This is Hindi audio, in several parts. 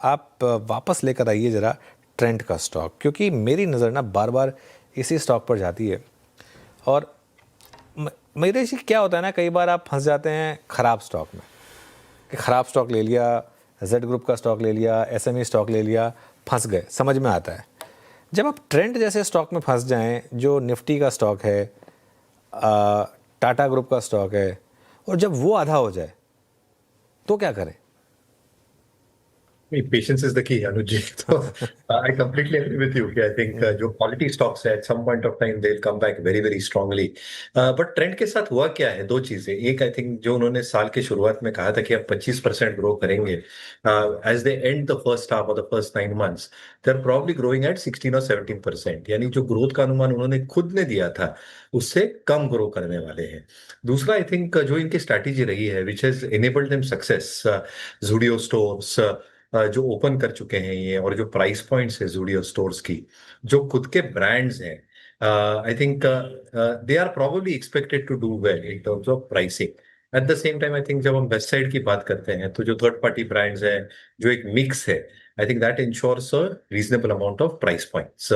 आप वापस लेकर आइए ज़रा ट्रेंड का स्टॉक, क्योंकि मेरी नज़र ना बार बार इसी स्टॉक पर जाती है। और मेरे से क्या होता है ना, कई बार आप फंस जाते हैं ख़राब स्टॉक में कि ख़राब स्टॉक ले लिया, जेड ग्रुप का स्टॉक ले लिया, एसएमई स्टॉक ले लिया, फंस गए। समझ में आता है जब आप ट्रेंड जैसे स्टॉक में फंस जाएं, जो निफ्टी का स्टॉक है, टाटा ग्रुप का स्टॉक है, और जब वो आधा हो जाए तो क्या करें? Patience is the key Anuj ji. तो I completely agree with you कि आई थिंक जो क्वालिटी स्टॉक्स है at some point of time they will come back very very strongly. But trend के साथ हुआ क्या है, दो चीजें। एक, आई थिंक जो उन्होंने साल के शुरुआत में कहा था कि अब 25% ग्रो करेंगे, as they and the first half और the first 9 months they are probably growing at 16 और 17%। यानी जो ग्रोथ का अनुमान उन्होंने खुद ने दिया था उससे कम ग्रो करने वाले हैं। दूसरा, आई थिंक जो इनकी स्ट्रैटेजी रही है which has enabled them success, Zudio stores जो ओपन कर चुके हैं ये, और जो प्राइस पॉइंट्स है जूडियो स्टोर्स की, जो खुद के ब्रांड्स हैं, I think they are probably expected to do well in terms of pricing. At the same time I think जब हम वेस्ट साइड की बात करते हैं तो जो थर्ड पार्टी ब्रांड्स हैं, जो एक मिक्स है, I think that ensures a reasonable amount of price points.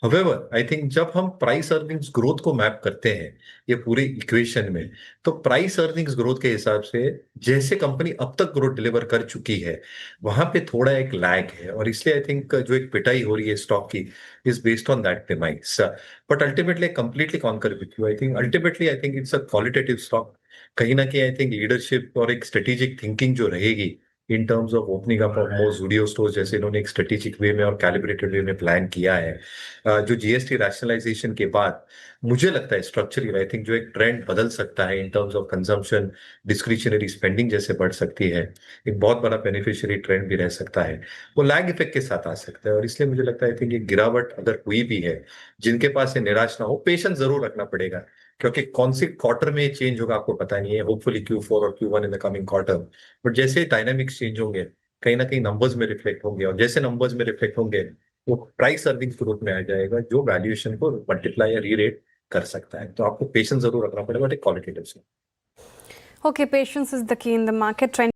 However, I think जब हम प्राइस अर्निंग्स ग्रोथ को मैप करते हैं ये पूरे इक्वेशन में, तो प्राइस अर्निंग्स ग्रोथ के हिसाब से जैसे कंपनी अब तक ग्रोथ डिलीवर कर चुकी है वहां पे थोड़ा एक लैग है, और इसलिए आई थिंक जो एक पिटाई हो रही है स्टॉक की is based on that premise. But ultimately completely conquer with you. I think it's a qualitative stock. कहीं ना कहीं आई थिंक लीडरशिप और एक स्ट्रेटेजिक थिंकिंग जो रहेगी इन terms of opening up of more Zudio store, जैसे इन्होंने एक स्ट्रेटेजिक वे में और कैलिब्रेटेड वे में प्लान किया है, जो जीएसटी रैशनलाइजेशन के बाद मुझे लगता है स्ट्रक्चरली आई थिंक जो एक ट्रेंड बदल सकता है इन terms of consumption, discretionary spending जैसे बढ़ सकती है, एक बहुत बड़ा बेनिफिशियरी ट्रेंड भी रह सकता है, वो लैग इफेक्ट के साथ आ सकता है। और इसलिए मुझे लगता है आई थिंक ये गिरावट अगर हुई भी है, जिनके पास ये निराश ना हो, पेशेंस जरूर रखना पड़ेगा, क्योंकि कौन सी क्वार्टर में चेंज होगा आपको पता नहीं है। होपफुली Q4 और Q1 in the coming quarter, but जैसे डायनामिक्स चेंज होंगे कहीं ना कहीं नंबर्स में रिफ्लेक्ट होंगे, और जैसे नंबर्स में रिफ्लेक्ट होंगे वो प्राइस अर्निंग ग्रोथ में आ जाएगा, जो वैल्यूएशन को मल्टीप्लाई या रीरेट कर सकता है। तो आपको पेशेंस जरूर रखना पड़ेगा, बट एक क्वालिटेटिव से। Okay, patience is the key in the market trend.